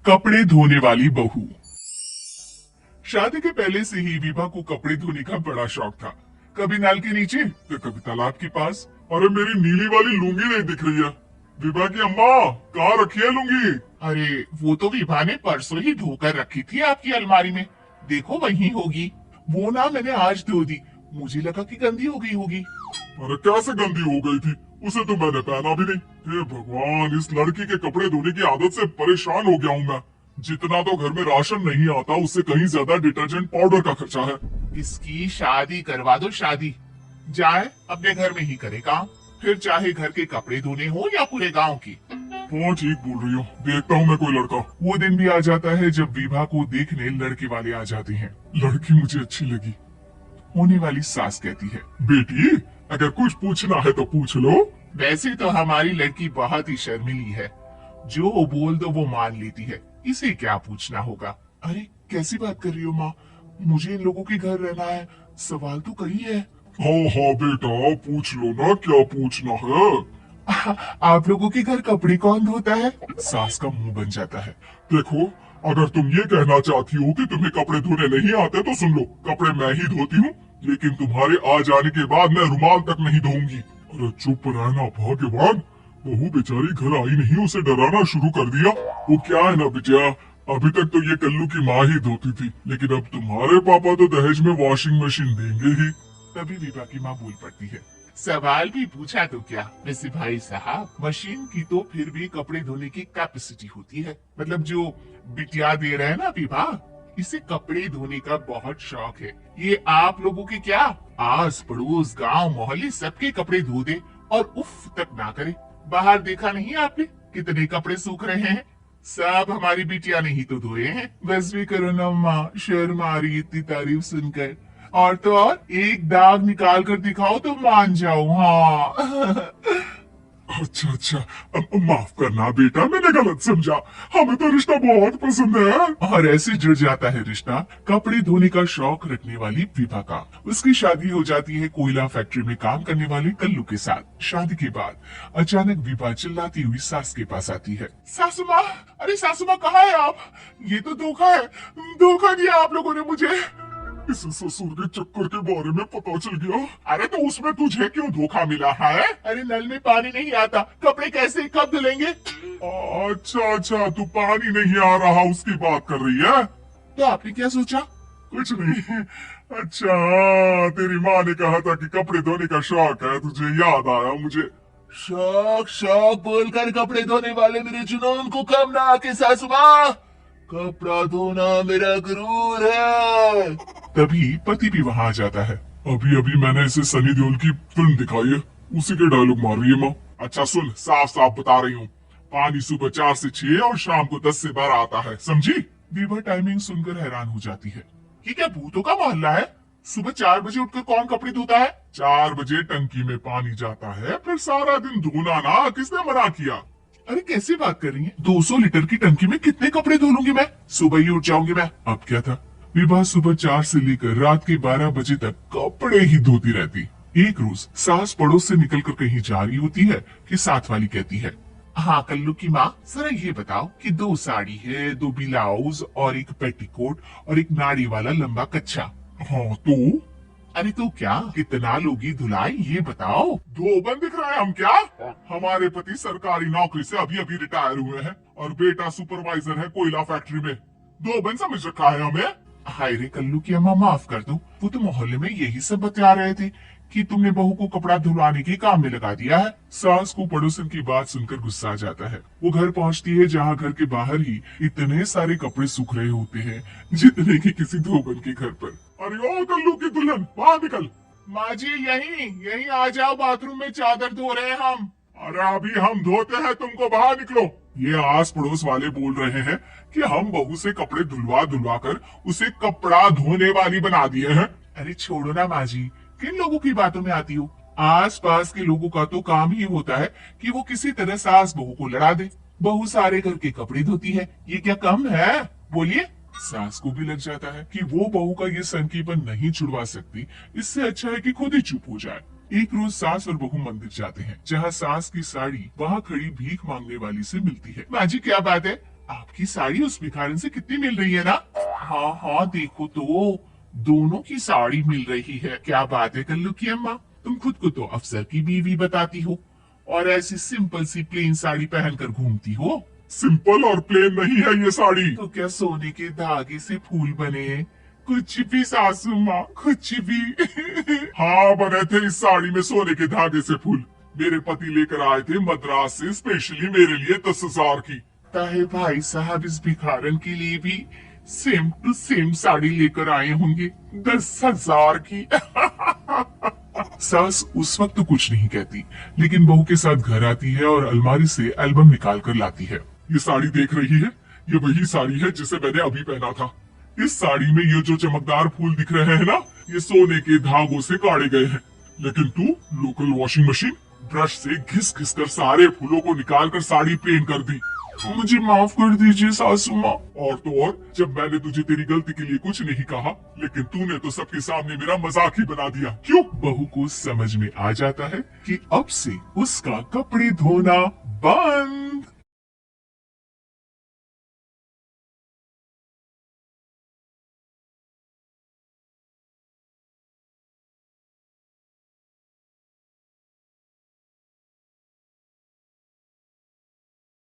कपड़े धोने वाली बहू। शादी के पहले से ही विभा को कपड़े धोने का बड़ा शौक था। कभी नल के नीचे तो कभी तालाब के पास। अरे मेरी नीली वाली लुंगी नहीं दिख रही है। विभा की अम्मा, कहाँ रखी है लुंगी? अरे वो तो विभा ने परसों ही धोकर रखी थी आपकी अलमारी में। देखो वहीं होगी। वो ना मैंने आज धो दी, मुझे लगा कि गंदी हो गई होगी। अरे कैसे गंदी हो गई थी? उसे तो मैंने पहना भी नहीं। हे भगवान, इस लड़की के कपड़े धोने की आदत से परेशान हो गया हूँ मैं। जितना तो घर में राशन नहीं आता, उससे कहीं ज्यादा डिटर्जेंट पाउडर का खर्चा है। इसकी शादी करवा दो, शादी जाए अपने घर में ही करे काम, फिर चाहे घर के कपड़े धोने हो या पूरे गांव की। हाँ ठीक बोल रही हो, देखता हूँ मैं कोई लड़का। वो दिन भी आ जाता है जब विभा को देखने लड़के वाले आ जाते हैं। लड़की मुझे अच्छी लगी। होने वाली सास कहती है, बेटी अगर कुछ पूछना है तो पूछ लो। वैसे तो हमारी लड़की बहुत ही शर्मीली है, जो बोल दो वो मान लेती है, इसे क्या पूछना होगा। अरे कैसी बात कर रही हो माँ, मुझे इन लोगों के घर रहना है, सवाल तो कही है। हाँ हाँ बेटा, पूछ लो ना, क्या पूछना है। आप लोगों के घर कपड़े कौन धोता है? सास का मुंह बन जाता है। देखो, अगर तुम ये कहना चाहती हो कि तुम्हें कपड़े धोने नहीं आते तो सुन लो, कपड़े मैं ही धोती हूँ, लेकिन तुम्हारे आ जाने के बाद मैं रुमाल तक नहीं धोऊंगी। अरे चुप रहना भाग्यवान, बहू बेचारी घर आई नहीं, उसे डराना शुरू कर दिया। वो क्या है ना बिटिया, अभी तक तो ये कल्लू की माँ ही धोती थी, लेकिन अब तुम्हारे पापा तो दहेज में वॉशिंग मशीन देंगे ही। तभी विभा की माँ बोल पड़ती है, सवाल भी पूछा तो क्या। वैसे भाई साहब, मशीन की तो फिर भी कपड़े धोने की कैपेसिटी होती है। मतलब जो बिटिया दे रहे हैं ना विभा, इसे कपड़े धोने का बहुत शौक है। ये आप लोगों के क्या, आस पड़ोस गांव मोहल्ले सबके कपड़े धो दे और उफ तक ना करे। बाहर देखा नहीं आपने कितने कपड़े सूख रहे हैं? सब हमारी बिटिया ने ही तो धोए हैं। बस भी करो ना माँ, शर्म आ रही इतनी तारीफ सुनकर। और तो और एक दाग निकाल कर दिखाओ तो मान जाओ। हाँ अच्छा अच्छा, माफ करना बेटा, मैंने गलत समझा। हमें तो रिश्ता बहुत पसंद है। और ऐसे जुड़ जाता है रिश्ता कपड़े धोने का शौक रखने वाली विभा का। उसकी शादी हो जाती है कोयला फैक्ट्री में काम करने वाले कल्लू के साथ। शादी के बाद अचानक विभा चिल्लाती हुई सास के पास आती है, सासू माँ, अरे सासू माँ कहाँ है आप? ये तो धोखा है, धोखा दिया आप लोगों ने मुझे। इस ससुर के चक्कर के बारे में पता चल गया। अरे तो उसमें तुझे क्यों धोखा मिला है? अरे नल में पानी नहीं आता, कपड़े कैसे कब धुलेंगे? अच्छा अच्छा, तू पानी नहीं आ रहा उसकी बात कर रही है? तो आपने क्या सोचा? कुछ नहीं। अच्छा, तेरी माँ ने कहा था कि कपड़े धोने का शौक है, तुझे याद आया मुझे। शौक शौक बोलकर कपड़े धोने वाले मेरे जुनून को कम ना आके सासू माँ, कपड़ा धोना मेरा गुरूर है। तभी पति भी वहाँ आ जाता है। अभी अभी मैंने इसे सनी देओल की फिल्म दिखाई है, उसी के डायलॉग मार रही है माँ। अच्छा सुन, साफ साफ बता रही हूँ, पानी सुबह 4 से 6 और शाम को 10 से 12 आता है, समझी? विभा टाइमिंग सुनकर हैरान हो जाती है। ये क्या भूतों का मोहल्ला है? सुबह 4 बजे उठकर कौन कपड़े धोता है? 4 बजे टंकी में पानी जाता है, फिर सारा दिन धोना ना, किसने मना किया? अरे कैसी बात कर रही है? 200 लीटर की टंकी में कितने कपड़े धो लूंगी मैं? सुबह ही उठ जाऊंगी मैं। अब क्या था, विभा सुबह 4 से लेकर रात के 12 बजे तक कपड़े ही धोती रहती। एक रोज सास पड़ोस से निकलकर कहीं जा रही होती है कि साथ वाली कहती है, हाँ कल्लू की माँ, जरा ये बताओ कि 2 साड़ी है, 2 ब्लाउज और एक पेटीकोट और एक नाड़ी वाला लंबा कच्छा। हाँ तो? अरे तो क्या, कितना लोगी धुलाई ये बताओ। 2 बन दिख रहे हैं हम क्या? हमारे पति सरकारी नौकरी से अभी अभी रिटायर हुए हैं और बेटा सुपरवाइजर है कोयला फैक्ट्री में। 2 बन समझ रखा है हमें? हाय रे कल्लू की अम्मा, माफ कर दो, वो तो मोहल्ले में यही सब बता रहे थे कि तुमने बहू को कपड़ा धुलवाने के काम में लगा दिया है। सास को पड़ोसन की बात सुनकर गुस्सा आ जाता है। वो घर पहुंचती है जहाँ घर के बाहर ही इतने सारे कपड़े सूख रहे होते हैं जितने कि किसी धोबन के घर पर। अरे ओ कल्लू की दुल्हन, बाहर निकल। माँ जी यही आ जाओ, बाथरूम में चादर धो रहे हैं हम। अरे अभी हम धोते हैं, तुमको बाहर निकलो। ये आस पड़ोस वाले बोल रहे हैं कि हम बहू से कपड़े धुलवा धुलवा कर उसे कपड़ा धोने वाली बना दिए हैं। अरे छोड़ो ना माँ जी, किन लोगों की बातों में आती हो? आस पास के लोगों का तो काम ही होता है कि वो किसी तरह सास बहू को लड़ा दे। बहू सारे घर के कपड़े धोती है, ये क्या कम है? बोलिए। सास को भी लग जाता है कि वो बहू का ये संकीपन नहीं छुड़वा सकती, इससे अच्छा है कि खुद ही चुप हो जाए। एक रोज सास और बहू मंदिर जाते हैं, जहाँ सास की साड़ी वहाँ खड़ी भीख मांगने वाली से मिलती है। माँ जी क्या बात है, आपकी साड़ी उस भिखारन से कितनी मिल रही है ना? हाँ हाँ, देखो तो दोनों की साड़ी मिल रही है। क्या बात है कल्लू की अम्मा, तुम खुद को तो अफसर की बीवी बताती हो और ऐसी सिंपल सी प्लेन साड़ी पहनकर घूमती हो। सिंपल और प्लेन नहीं है ये साड़ी। तो क्या सोने के धागे से फूल बने हैं? कुछ भी सासू माँ, कुछ भी। हाँ, बने थे इस साड़ी में सोने के धागे से फूल। मेरे पति लेकर आए थे मद्रास से स्पेशली मेरे लिए 10,000 की। ताहे भाई साहब इस भिखारन के लिए भी सेम टू सेम साड़ी लेकर आए होंगे 10,000 की। सास उस वक्त तो कुछ नहीं कहती, लेकिन बहू के साथ घर आती है और अलमारी से एल्बम निकाल कर लाती है। ये साड़ी देख रही है, ये वही साड़ी है जिसे मैंने अभी पहना था। इस साड़ी में ये जो चमकदार फूल दिख रहे हैं ना, ये सोने के धागों से काटे गए हैं। लेकिन तू लोकल वॉशिंग मशीन ब्रश से घिस घिस कर सारे फूलों को निकाल कर साड़ी प्लेन कर दी। मुझे माफ कर दीजिए सासू माँ। और तो और, जब मैंने तुझे तेरी गलती के लिए कुछ नहीं कहा, लेकिन तूने तो सबके सामने मेरा मजाक ही बना दिया। क्यों? बहू को समझ में आ जाता है कि अब से उसका कपड़े धोना बंद।